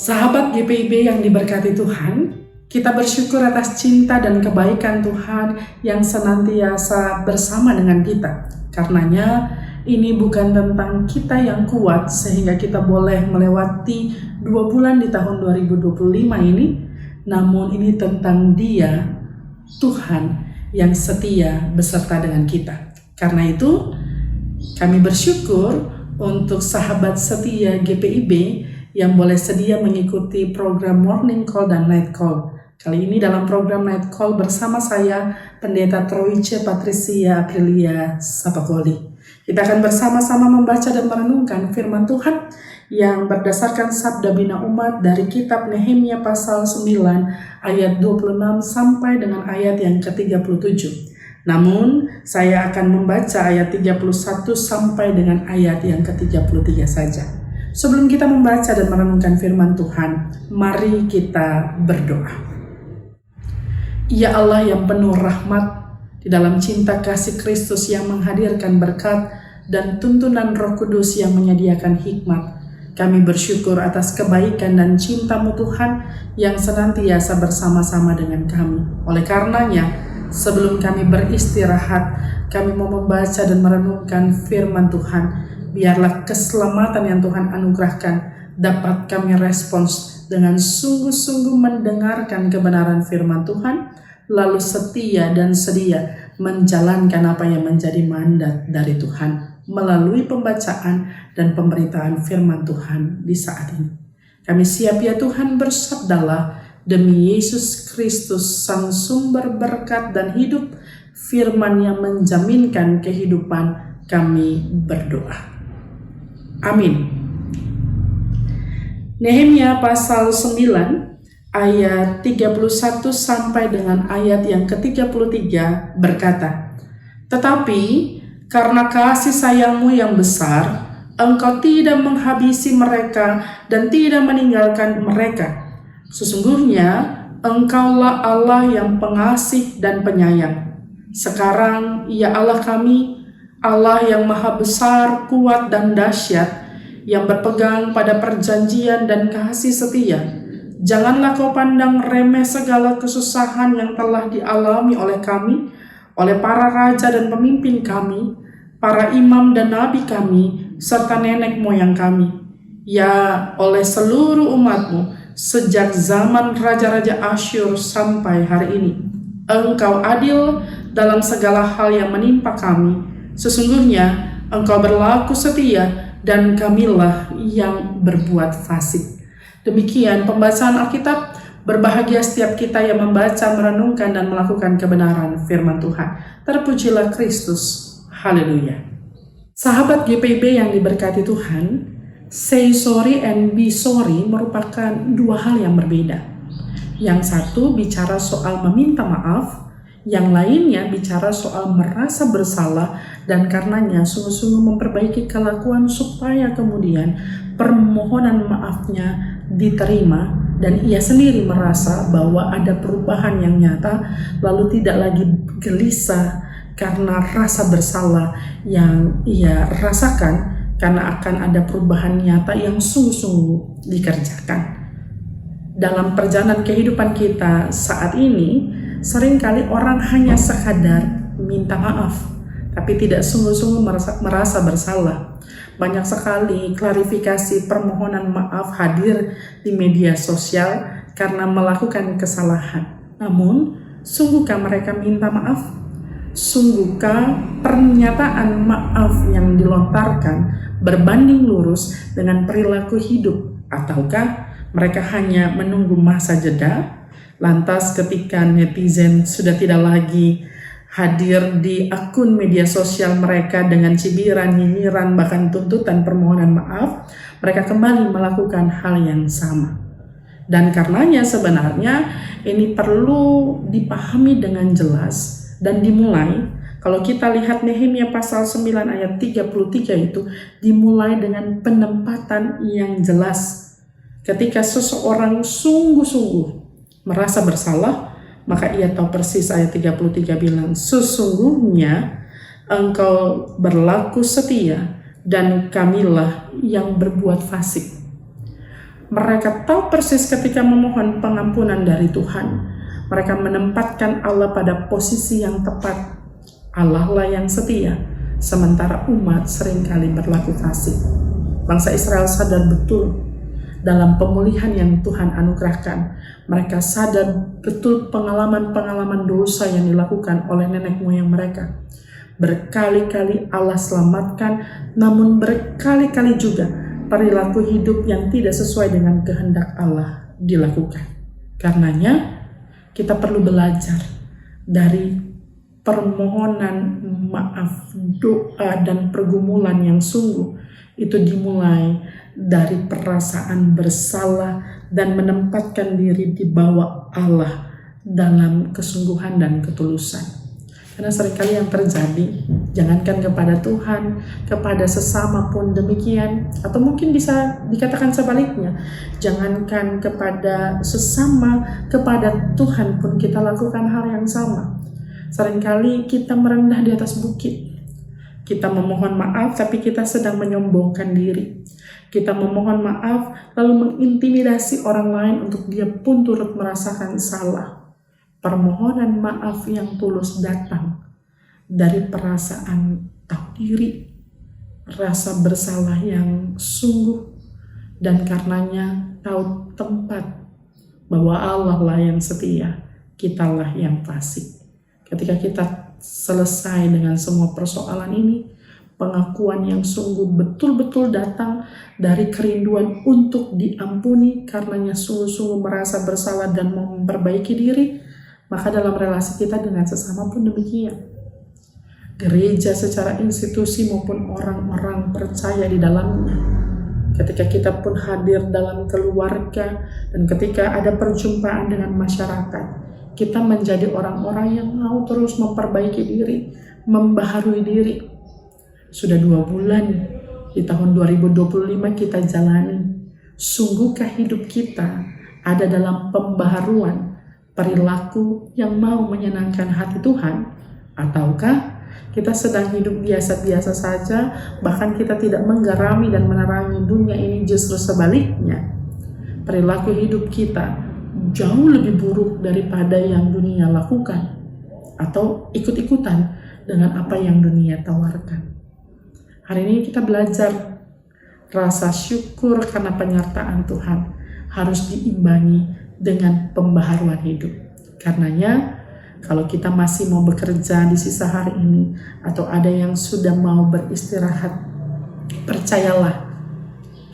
Sahabat GPIB yang diberkati Tuhan, kita bersyukur atas cinta dan kebaikan Tuhan yang senantiasa bersama dengan kita. Karenanya, ini bukan tentang kita yang kuat sehingga kita boleh melewati 2 bulan di tahun 2025 ini, namun ini tentang Dia, Tuhan yang setia beserta dengan kita. Karena itu, kami bersyukur untuk sahabat setia GPIB yang boleh sedia mengikuti program Morning Call dan Night Call. Kali ini dalam program Night Call bersama saya, Pendeta Troice Patricia Aprilia Sapakoli. Kita akan bersama-sama membaca dan merenungkan firman Tuhan yang berdasarkan sabda bina umat dari kitab Nehemia pasal 9 ayat 26 sampai dengan ayat yang ke-37. Namun, saya akan membaca ayat 31 sampai dengan ayat yang ke-33 saja. Sebelum kita membaca dan merenungkan firman Tuhan, mari kita berdoa. Ya Allah yang penuh rahmat, di dalam cinta kasih Kristus yang menghadirkan berkat dan tuntunan Roh Kudus yang menyediakan hikmat, kami bersyukur atas kebaikan dan cinta-Mu Tuhan yang senantiasa bersama-sama dengan kami. Oleh karenanya, sebelum kami beristirahat, kami mau membaca dan merenungkan firman Tuhan. Biarlah keselamatan yang Tuhan anugerahkan dapat kami respons dengan sungguh-sungguh mendengarkan kebenaran firman Tuhan, lalu setia dan sedia menjalankan apa yang menjadi mandat dari Tuhan melalui pembacaan dan pemberitaan firman Tuhan di saat ini. Kami siap ya Tuhan, bersabdalah, demi Yesus Kristus sang sumber berkat dan hidup, firman yang menjaminkan kehidupan, kami berdoa. Amin. Nehemia pasal 9 ayat 31 sampai dengan ayat yang ke-33 berkata, "Tetapi karena kasih sayang-Mu yang besar, Engkau tidak menghabisi mereka dan tidak meninggalkan mereka. Sesungguhnya Engkaulah Allah yang pengasih dan penyayang. Sekarang ya Allah kami, Allah yang maha besar, kuat dan dahsyat, yang berpegang pada perjanjian dan kasih setia. Janganlah Kau pandang remeh segala kesusahan yang telah dialami oleh kami, oleh para raja dan pemimpin kami, para imam dan nabi kami, serta nenek moyang kami. Ya, oleh seluruh umat-Mu, sejak zaman raja-raja Asyur sampai hari ini. Engkau adil dalam segala hal yang menimpa kami. Sesungguhnya Engkau berlaku setia dan kamilah yang berbuat fasik." Demikian pembacaan Alkitab. Berbahagia setiap kita yang membaca, merenungkan, dan melakukan kebenaran firman Tuhan. Terpujilah Kristus. Haleluya. Sahabat GPIB yang diberkati Tuhan, say sorry and be sorry merupakan dua hal yang berbeda. Yang satu bicara soal meminta maaf, yang lainnya bicara soal merasa bersalah dan karenanya sungguh-sungguh memperbaiki kelakuan supaya kemudian permohonan maafnya diterima dan ia sendiri merasa bahwa ada perubahan yang nyata, lalu tidak lagi gelisah karena rasa bersalah yang ia rasakan, karena akan ada perubahan nyata yang sungguh-sungguh dikerjakan. Dalam perjalanan kehidupan kita saat ini, seringkali orang hanya sekadar minta maaf, tapi tidak sungguh-sungguh merasa bersalah. Banyak sekali klarifikasi permohonan maaf hadir di media sosial karena melakukan kesalahan. Namun, sungguhkah mereka minta maaf? Sungguhkah pernyataan maaf yang dilontarkan berbanding lurus dengan perilaku hidup? Ataukah mereka hanya menunggu masa jeda? Lantas ketika netizen sudah tidak lagi hadir di akun media sosial mereka dengan cibiran, nyinyiran, bahkan tuntutan permohonan maaf, mereka kembali melakukan hal yang sama. Dan karenanya sebenarnya ini perlu dipahami dengan jelas dan dimulai. Kalau kita lihat Nehemia pasal 9 ayat 33 itu dimulai dengan penempatan yang jelas. Ketika seseorang sungguh-sungguh merasa bersalah, maka ia tahu persis ayat 33 bilang, "Sesungguhnya Engkau berlaku setia dan kamilah yang berbuat fasik." Mereka tahu persis ketika memohon pengampunan dari Tuhan. Mereka menempatkan Allah pada posisi yang tepat. Allah lah yang setia, sementara umat seringkali berlaku fasik. Bangsa Israel sadar betul dalam pemulihan yang Tuhan anugerahkan. Mereka sadar betul pengalaman-pengalaman dosa yang dilakukan oleh nenek moyang mereka. Berkali-kali Allah selamatkan, namun berkali-kali juga perilaku hidup yang tidak sesuai dengan kehendak Allah dilakukan. Karenanya, kita perlu belajar dari permohonan maaf, doa, dan pergumulan yang sungguh. Itu dimulai dari perasaan bersalah dan menempatkan diri di bawah Allah dalam kesungguhan dan ketulusan. Karena seringkali yang terjadi, jangankan kepada Tuhan, kepada sesama pun demikian, atau mungkin bisa dikatakan sebaliknya, jangankan kepada sesama, kepada Tuhan pun kita lakukan hal yang sama. Seringkali kita merendah di atas bukit. Kita memohon maaf, tapi kita sedang menyombongkan diri. Kita memohon maaf, lalu mengintimidasi orang lain untuk dia pun turut merasakan salah. Permohonan maaf yang tulus datang dari perasaan tahu diri, rasa bersalah yang sungguh, dan karenanya tahu tempat bahwa Allah lah yang setia, kitalah yang fasik. Ketika kita selesai dengan semua persoalan ini, pengakuan yang sungguh betul-betul datang dari kerinduan untuk diampuni, karenanya sungguh-sungguh merasa bersalah dan memperbaiki diri. Maka dalam relasi kita dengan sesama pun demikian. Gereja secara institusi maupun orang-orang percaya di dalamnya. Ketika kita pun hadir dalam keluarga dan ketika ada perjumpaan dengan masyarakat, kita menjadi orang-orang yang mau terus memperbaiki diri, membaharui diri. Sudah 2 bulan di tahun 2025 kita jalani. Sungguhkah hidup kita ada dalam pembaharuan perilaku yang mau menyenangkan hati Tuhan? Ataukah kita sedang hidup biasa-biasa saja, bahkan kita tidak menggarami dan menerangi dunia ini, justru sebaliknya. Perilaku hidup kita jauh lebih buruk daripada yang dunia lakukan, atau ikut-ikutan dengan apa yang dunia tawarkan. Hari ini kita belajar rasa syukur karena penyertaan Tuhan harus diimbangi dengan pembaharuan hidup. Karenanya, kalau kita masih mau bekerja di sisa hari ini, atau ada yang sudah mau beristirahat, percayalah,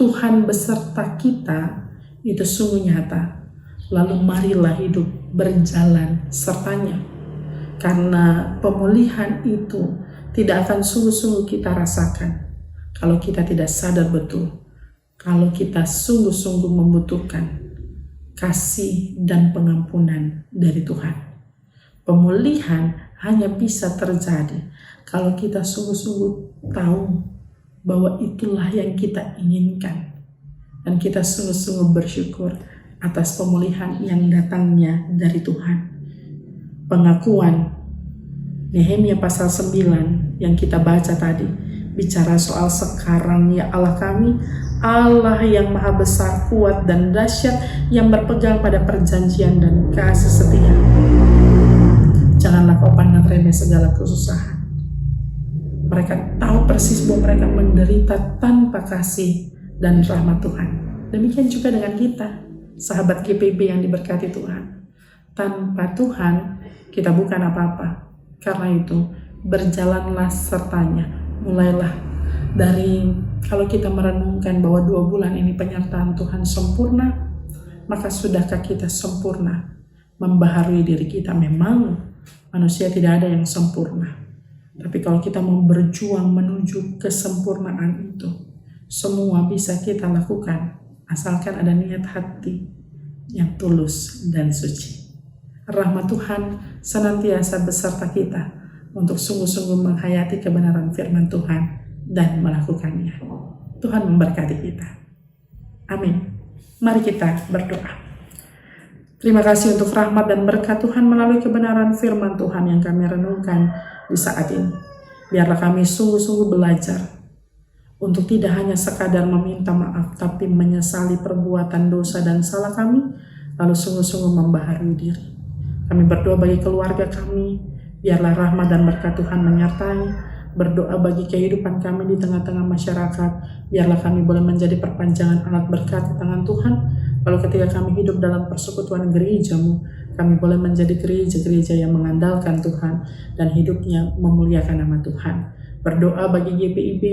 Tuhan beserta kita itu sungguh nyata. Lalu marilah hidup berjalan sertanya. Karena pemulihan itu tidak akan sungguh-sungguh kita rasakan kalau kita tidak sadar betul, kalau kita sungguh-sungguh membutuhkan kasih dan pengampunan dari Tuhan. Pemulihan hanya bisa terjadi kalau kita sungguh-sungguh tahu bahwa itulah yang kita inginkan, dan kita sungguh-sungguh bersyukur atas pemulihan yang datangnya dari Tuhan. Pengakuan Nehemia pasal 9 yang kita baca tadi bicara soal sekarang, ya Allah kami, Allah yang maha besar, kuat dan dahsyat, yang berpegang pada perjanjian dan kasih setia. Janganlah kau pandang remeh segala kesusahan. Mereka tahu persis bahwa mereka menderita tanpa kasih dan rahmat Tuhan. Demikian juga dengan kita, sahabat GPB yang diberkati Tuhan. Tanpa Tuhan, kita bukan apa-apa. Karena itu, berjalanlah sertanya. Mulailah dari, kalau kita merenungkan bahwa 2 bulan ini penyertaan Tuhan sempurna, maka sudahkah kita sempurna membaharui diri kita? Memang manusia tidak ada yang sempurna, tapi kalau kita mau berjuang menuju kesempurnaan itu, semua bisa kita lakukan asalkan ada niat hati yang tulus dan suci. Rahmat Tuhan senantiasa beserta kita untuk sungguh-sungguh menghayati kebenaran firman Tuhan dan melakukannya. Tuhan memberkati kita. Amin. Mari kita berdoa. Terima kasih untuk rahmat dan berkat Tuhan melalui kebenaran firman Tuhan yang kami renungkan di saat ini. Biarlah kami sungguh-sungguh belajar untuk tidak hanya sekadar meminta maaf, tapi menyesali perbuatan dosa dan salah kami, lalu sungguh-sungguh membaharui diri. Kami berdoa bagi keluarga kami, biarlah rahmat dan berkat Tuhan menyertai. Berdoa bagi kehidupan kami di tengah-tengah masyarakat, biarlah kami boleh menjadi perpanjangan alat berkat di tangan Tuhan. Lalu ketika kami hidup dalam persekutuan gereja-Mu, kami boleh menjadi gereja-gereja yang mengandalkan Tuhan dan hidupnya memuliakan nama Tuhan. Berdoa bagi GPIB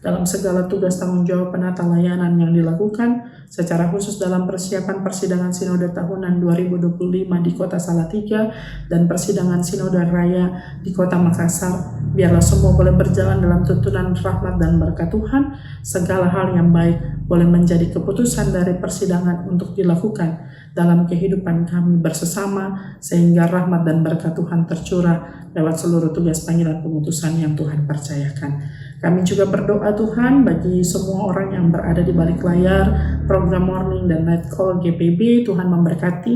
dalam segala tugas tanggung jawab penata layanan yang dilakukan, secara khusus dalam persiapan persidangan sinode tahunan 2025 di kota Salatiga dan persidangan sinode raya di kota Makassar. Biarlah semua boleh berjalan dalam tuntunan rahmat dan berkat Tuhan. Segala hal yang baik boleh menjadi keputusan dari persidangan untuk dilakukan dalam kehidupan kami bersesama, sehingga rahmat dan berkat Tuhan tercurah lewat seluruh tugas panggilan pengutusan yang Tuhan percayakan. Kami juga berdoa Tuhan bagi semua orang yang berada di balik layar program Morning dan Night Call GPB. Tuhan memberkati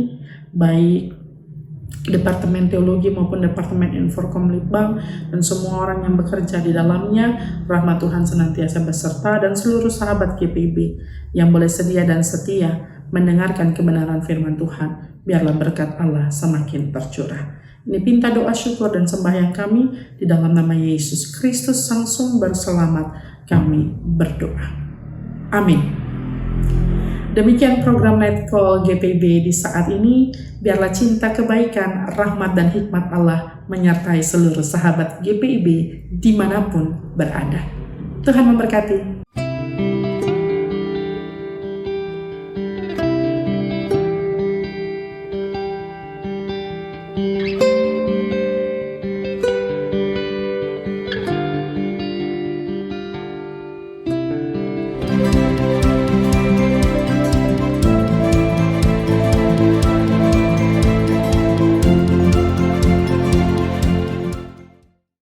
baik Departemen Teologi maupun Departemen Inforkom Litbang dan semua orang yang bekerja di dalamnya. Rahmat Tuhan senantiasa beserta, dan seluruh sahabat GPB yang boleh sedia dan setia mendengarkan kebenaran firman Tuhan. Biarlah berkat Allah semakin tercurah. Ini pinta doa syukur dan sembahyang kami di dalam nama Yesus Kristus Sang Sumber Selamat kami berdoa. Amin. Demikian program Night Call GPB di saat ini. Biarlah cinta, kebaikan, rahmat dan hikmat Allah menyertai seluruh sahabat GPIB dimanapun berada. Tuhan memberkati.